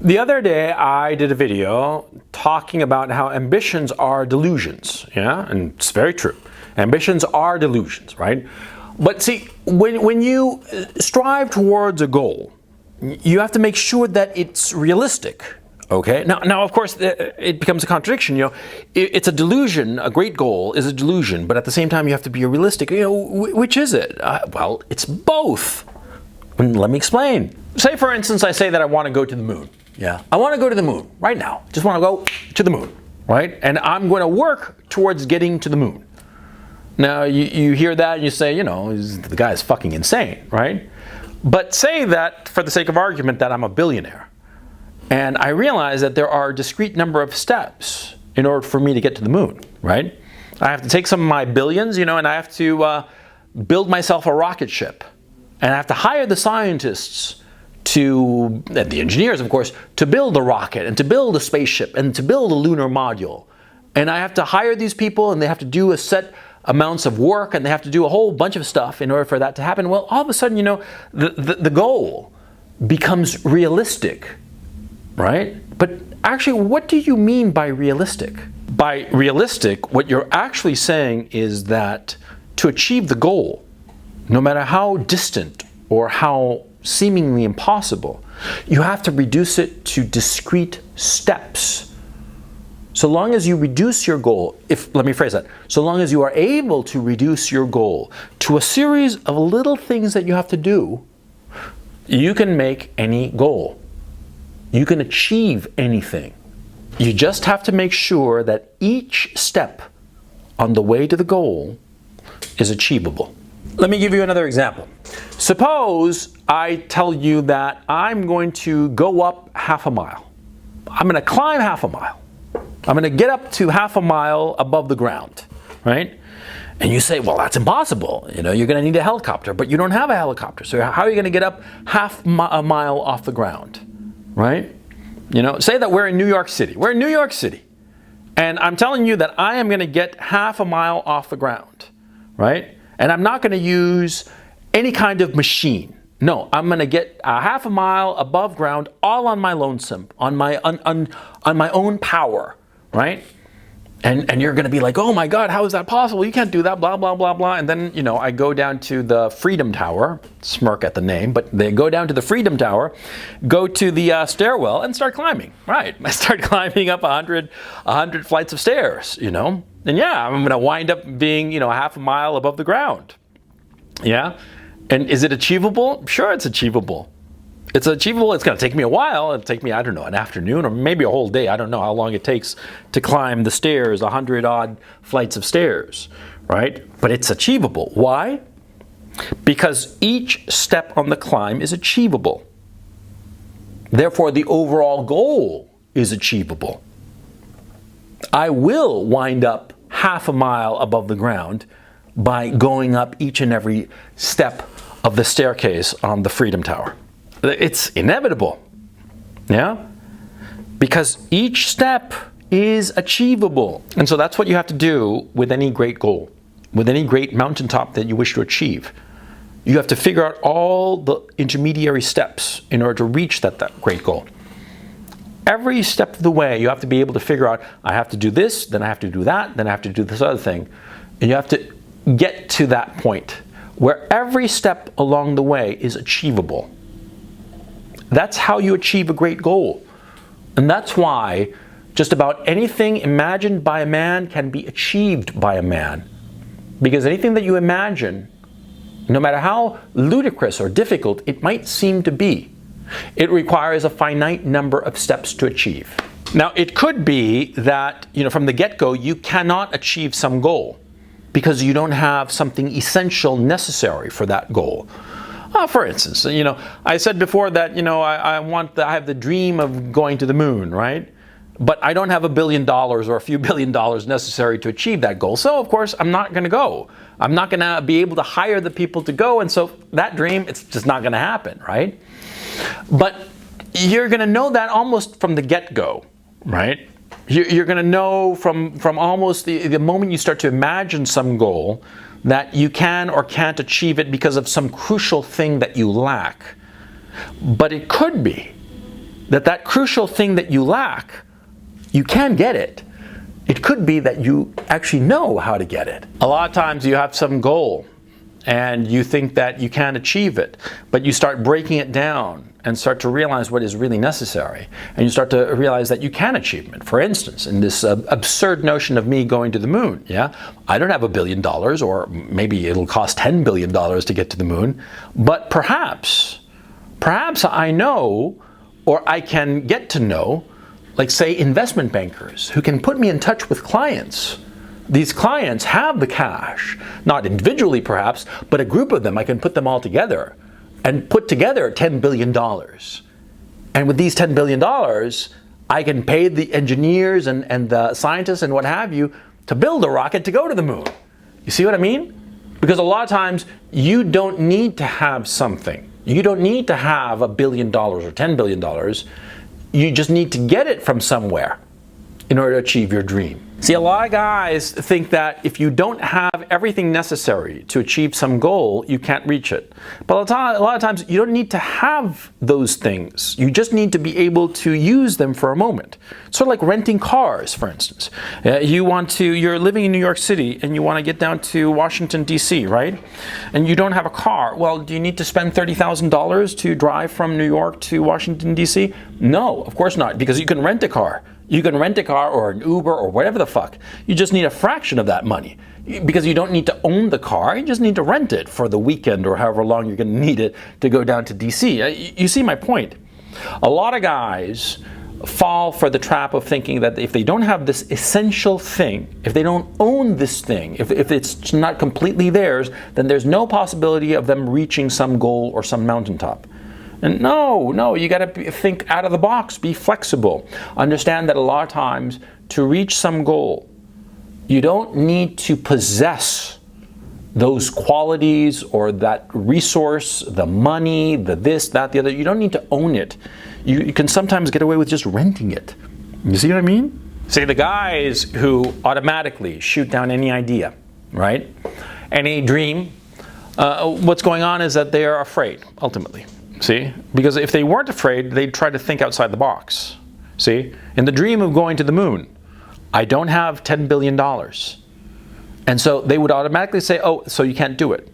The other day I did a video talking about how ambitions are delusions, yeah, and it's very true. Ambitions are delusions, right? But see, when you strive towards a goal, you have to make sure that it's realistic. Okay. Now, of course, it becomes a contradiction. You know, it's a delusion. A great goal is a delusion, but at the same time, you have to be realistic. You know, which is it? Well, it's both. And let me explain. Say, for instance, I say that I want to go to the moon. Yeah, I want to go to the moon right now. Just want to go to the moon, right? And I'm going to work towards getting to the moon. Now, you hear that and you say, you know, the guy is fucking insane, right? But say that, for the sake of argument, that I'm a billionaire. And I realize that there are a discrete number of steps in order for me to get to the moon, right? I have to take some of my billions, you know, and I have to build myself a rocket ship. And I have to hire the scientists and the engineers, of course, to build a rocket and to build a spaceship and to build a lunar module. And I have to hire these people and they have to do a set amounts of work and they have to do a whole bunch of stuff in order for that to happen. Well, all of a sudden, you know, the goal becomes realistic, right? But actually, what do you mean by realistic? By realistic, what you're actually saying is that to achieve the goal, no matter how distant or how seemingly impossible, you have to reduce it to discrete steps. So long as you reduce your goal, let me phrase that, so long as you are able to reduce your goal to a series of little things that you have to do, you can make any goal. You can achieve anything. You just have to make sure that each step on the way to the goal is achievable. Let me give you another example. Suppose I tell you that I'm going to go up half a mile. I'm going to climb half a mile. I'm going to get up to half a mile above the ground, right? And you say, well, that's impossible. You know, you're going to need a helicopter, but you don't have a helicopter. So how are you going to get up half a mile off the ground, right? You know, say that we're in New York City. We're in New York City. And I'm telling you that I am going to get half a mile off the ground, right? And I'm not going to use any kind of machine. No, I'm going to get a half a mile above ground, all on my lonesome, on my own power, right? And you're going to be like, oh my God, how is that possible? You can't do that, blah, blah, blah, blah. And then, you know, I go down to the Freedom Tower, smirk at the name, but they go down to the Freedom Tower, go to the stairwell and start climbing, right? I start climbing up 100 flights of stairs, you know? And yeah, I'm going to wind up being, you know, half a mile above the ground. Yeah? And is it achievable? Sure, it's achievable. It's achievable. It's going to take me a while. It'll take me, I don't know, an afternoon or maybe a whole day. I don't know how long it takes to climb the stairs, 100-odd flights of stairs, right? But it's achievable. Why? Because each step on the climb is achievable. Therefore, the overall goal is achievable. I will wind up half a mile above the ground by going up each and every step of the staircase on the Freedom Tower. It's inevitable, yeah? Because each step is achievable. And so that's what you have to do with any great goal, with any great mountaintop that you wish to achieve. You have to figure out all the intermediary steps in order to reach that great goal. Every step of the way, you have to be able to figure out, I have to do this, then I have to do that, then I have to do this other thing. And you have to get to that point where every step along the way is achievable. That's how you achieve a great goal. And that's why just about anything imagined by a man can be achieved by a man. Because anything that you imagine, no matter how ludicrous or difficult it might seem to be, it requires a finite number of steps to achieve. Now, it could be that, you know, from the get-go, you cannot achieve some goal because you don't have something essential necessary for that goal. For instance, you know, I said before that, you know, I have the dream of going to the moon, right? But I don't have $1 billion or a few $1 billion necessary to achieve that goal. So, of course, I'm not going to go. I'm not going to be able to hire the people to go. And so that dream, it's just not going to happen, right? But you're going to know that almost from the get-go, right? You're going to know from almost the moment you start to imagine some goal that you can or can't achieve it because of some crucial thing that you lack. But it could be that crucial thing that you lack, you can get it. It could be that you actually know how to get it. A lot of times you have some goal and you think that you can't achieve it, but you start breaking it down and start to realize what is really necessary, and you start to realize that you can achieve it. For instance, in this absurd notion of me going to the moon, yeah, I don't have $1 billion, or maybe it'll cost $10 billion to get to the moon, but perhaps I know, or I can get to know, like say investment bankers who can put me in touch with clients. These clients have the cash, not individually perhaps, but a group of them, I can put them all together and put together $10 billion. And with these $10 billion, I can pay the engineers and the scientists and what have you to build a rocket to go to the moon. You see what I mean? Because a lot of times you don't need to have something. You don't need to have $1 billion or $10 billion. You just need to get it from somewhere in order to achieve your dream. See, a lot of guys think that if you don't have everything necessary to achieve some goal, you can't reach it. But a lot of times you don't need to have those things. You just need to be able to use them for a moment. Sort of like renting cars, for instance. You're living in New York City and you want to get down to Washington, D.C., right? And you don't have a car. Well, do you need to spend $30,000 to drive from New York to Washington, D.C.? No, of course not, because you can rent a car. You can rent a car or an Uber or whatever the fuck. You just need a fraction of that money because you don't need to own the car. You just need to rent it for the weekend or however long you're going to need it to go down to DC. You see my point. A lot of guys fall for the trap of thinking that if they don't have this essential thing, if they don't own this thing, if it's not completely theirs, then there's no possibility of them reaching some goal or some mountaintop. And no, you got to think out of the box, be flexible. Understand that a lot of times to reach some goal, you don't need to possess those qualities or that resource, the money, the this, that, the other. You don't need to own it. You can sometimes get away with just renting it. You see what I mean? See, the guys who automatically shoot down any idea, right? Any dream, what's going on is that they are afraid, ultimately. See? Because if they weren't afraid, they'd try to think outside the box. See? In the dream of going to the moon, I don't have $10 billion. And so they would automatically say, oh, so you can't do it.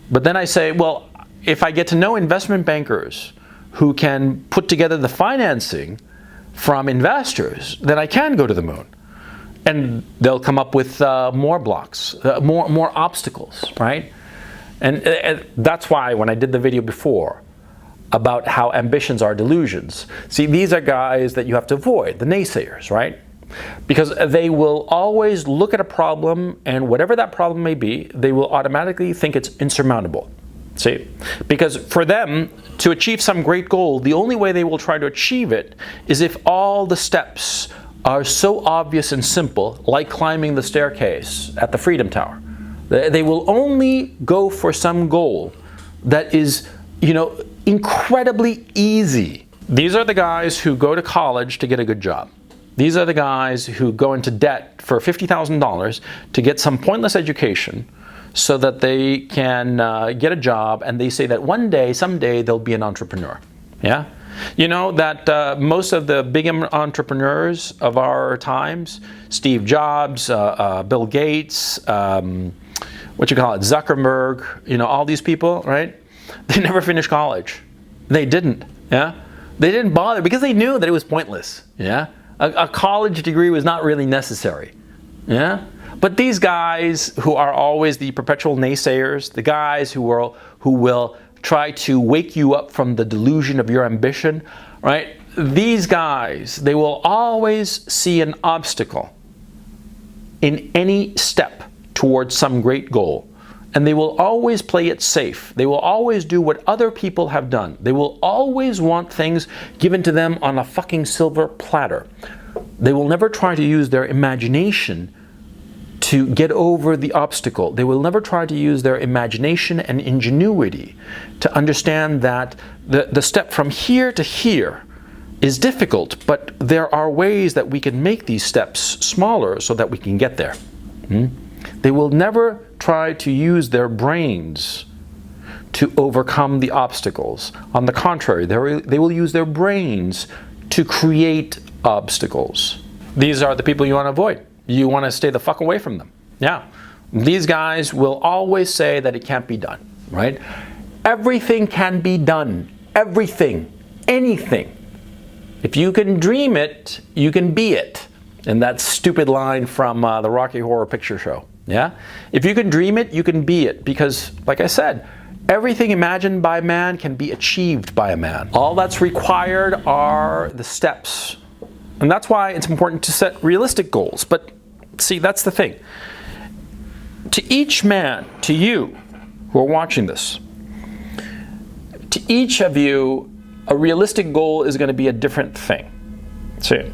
But then I say, well, if I get to know investment bankers who can put together the financing from investors, then I can go to the moon. And they'll come up with more blocks, more obstacles, right? And that's why when I did the video before, about how ambitions are delusions. See, these are guys that you have to avoid, the naysayers, right? Because they will always look at a problem, and whatever that problem may be, they will automatically think it's insurmountable. See? Because for them, to achieve some great goal, the only way they will try to achieve it is if all the steps are so obvious and simple, like climbing the staircase at the Freedom Tower. They will only go for some goal that is, incredibly easy. These are the guys who go to college to get a good job. These are the guys who go into debt for $50,000 to get some pointless education so that they can get a job, and they say that one day, someday, they'll be an entrepreneur. Yeah? You know that most of the big entrepreneurs of our times, Steve Jobs, Bill Gates, Zuckerberg, all these people, right? They never finished college. They didn't. Yeah, they didn't bother because they knew that it was pointless. Yeah, a college degree was not really necessary. Yeah, but these guys who are always the perpetual naysayers, the guys who will try to wake you up from the delusion of your ambition, right? These guys, they will always see an obstacle in any step towards some great goal. And they will always play it safe. They will always do what other people have done. They will always want things given to them on a fucking silver platter. They will never try to use their imagination to get over the obstacle. They will never try to use their imagination and ingenuity to understand that the step from here to here is difficult, but there are ways that we can make these steps smaller so that we can get there. They will never try to use their brains to overcome the obstacles. On the contrary, they will use their brains to create obstacles. These are the people you want to avoid. You want to stay the fuck away from them. Yeah. These guys will always say that it can't be done, right? Everything can be done. Everything. Anything. If you can dream it, you can be it. And that stupid line from the Rocky Horror Picture Show. Yeah? If you can dream it, you can be it. Because, like I said, everything imagined by man can be achieved by a man. All that's required are the steps. And that's why it's important to set realistic goals. But see, that's the thing. To each man, to you who are watching this, to each of you, a realistic goal is going to be a different thing. See?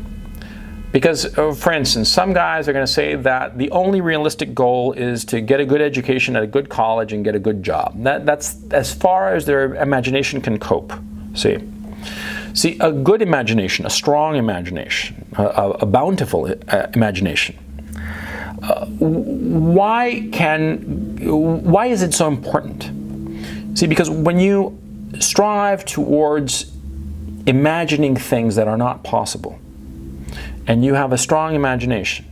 Because, for instance, some guys are going to say that the only realistic goal is to get a good education at a good college and get a good job. That's as far as their imagination can cope. See, a good imagination, a strong imagination, a bountiful imagination. Why is it so important? See, because when you strive towards imagining things that are not possible, and you have a strong imagination,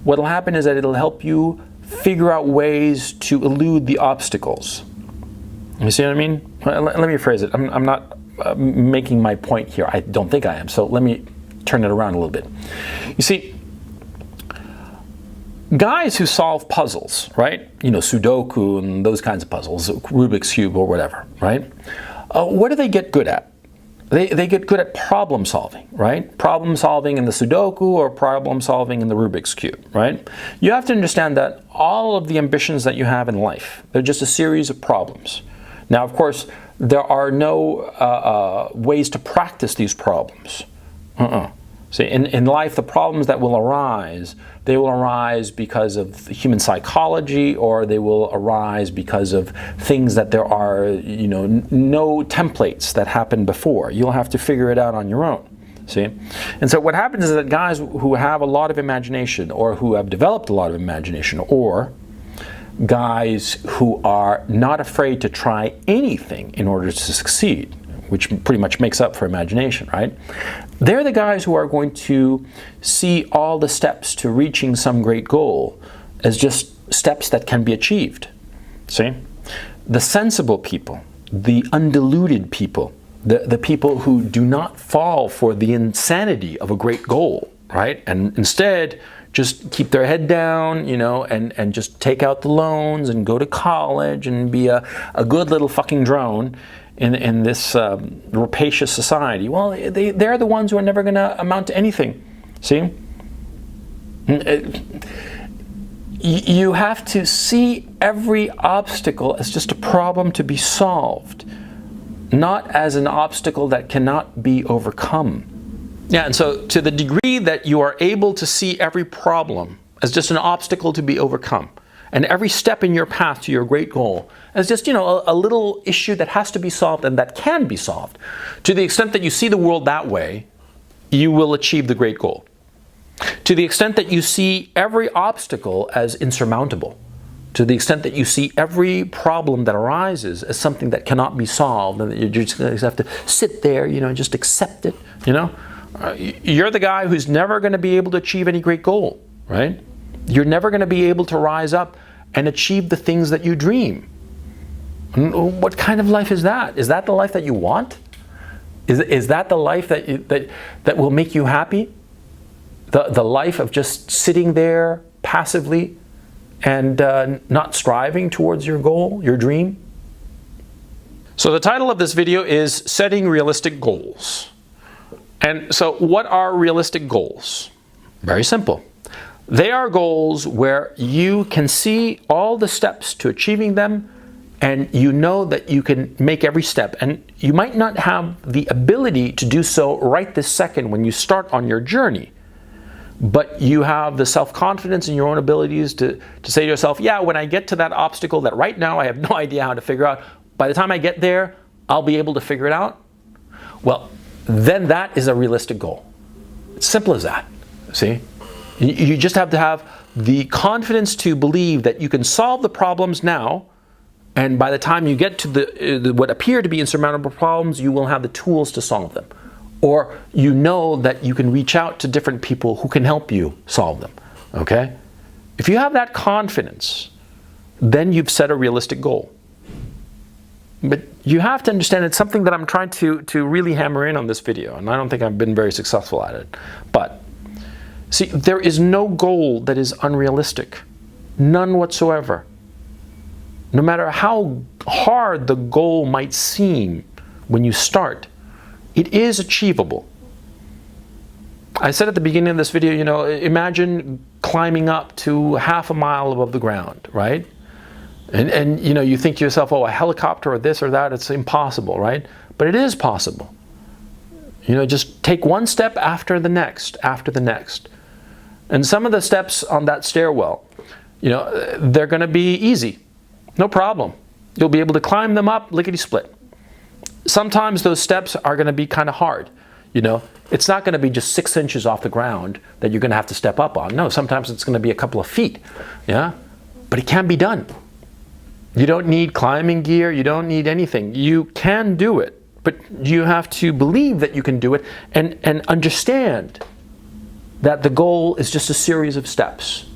what will happen is that it'll help you figure out ways to elude the obstacles. You see what I mean? Let me rephrase it. I'm not making my point here. I don't think I am. So let me turn it around a little bit. You see, guys who solve puzzles, right? You know, Sudoku and those kinds of puzzles, Rubik's Cube or whatever, right? What do they get good at? They get good at problem solving, right? Problem solving in the Sudoku or problem solving in the Rubik's Cube, right? You have to understand that all of the ambitions that you have in life, they're just a series of problems. Now, of course, there are no ways to practice these problems. See, in life, the problems that will arise, they will arise because of human psychology, or they will arise because of things that there are, no templates that happened before. You'll have to figure it out on your own. See? And so what happens is that guys who have a lot of imagination, or who have developed a lot of imagination, or guys who are not afraid to try anything in order to succeed, which pretty much makes up for imagination, right? They're the guys who are going to see all the steps to reaching some great goal as just steps that can be achieved. See? The sensible people, the undiluted people, the people who do not fall for the insanity of a great goal, right? And instead just keep their head down, and just take out the loans and go to college and be a good little fucking drone in this rapacious society. Well, they're the ones who are never going to amount to anything. See? You have to see every obstacle as just a problem to be solved, not as an obstacle that cannot be overcome. Yeah, and so to the degree that you are able to see every problem as just an obstacle to be overcome, and every step in your path to your great goal as just, a little issue that has to be solved and that can be solved, to the extent that you see the world that way, you will achieve the great goal. To the extent that you see every obstacle as insurmountable, to the extent that you see every problem that arises as something that cannot be solved, and that you just have to sit there, and just accept it, you're the guy who's never going to be able to achieve any great goal, right? You're never going to be able to rise up and achieve the things that you dream. What kind of life is that? Is that the life that you want? Is that the life that will make you happy? The life of just sitting there passively and not striving towards your goal, your dream? So the title of this video is Setting Realistic Goals. And so what are realistic goals? Very simple. They are goals where you can see all the steps to achieving them, and you know that you can make every step. And you might not have the ability to do so right this second when you start on your journey, but you have the self-confidence in your own abilities to say to yourself, yeah, when I get to that obstacle that right now I have no idea how to figure out, by the time I get there, I'll be able to figure it out. Well, then that is a realistic goal. It's simple as that, see? You just have to have the confidence to believe that you can solve the problems now, and by the time you get to what appear to be insurmountable problems, you will have the tools to solve them. or you know that you can reach out to different people who can help you solve them, okay? If you have that confidence, then you've set a realistic goal. But you have to understand it's something that I'm trying to really hammer in on this video, and I don't think I've been very successful at it. But see, there is no goal that is unrealistic. None whatsoever. No matter how hard the goal might seem when you start, it is achievable. I said at the beginning of this video, you know, imagine climbing up to half a mile above the ground, right? And you know, you think to yourself, oh, a helicopter or this or that, it's impossible, right? But it is possible. You know, just take one step after the next, And some of the steps on that stairwell, you know, they're going to be easy. No problem. You'll be able to climb them up lickety-split. Sometimes those steps are going to be kind of hard. You know, it's not going to be just 6 inches off the ground that you're going to have to step up on. No, sometimes it's going to be a couple of feet. Yeah, but it can be done. You don't need climbing gear. You don't need anything. You can do it, but you have to believe that you can do it and understand that the goal is just a series of steps.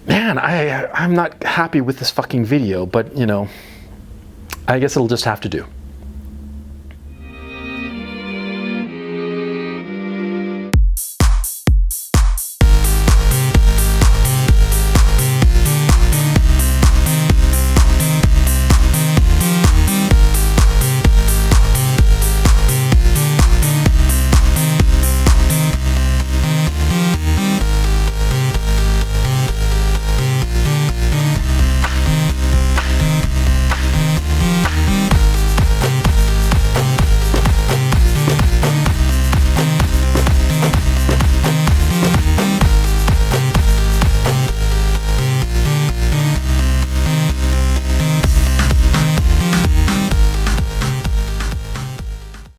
Man, I'm not happy with this fucking video, but you know, I guess it'll just have to do.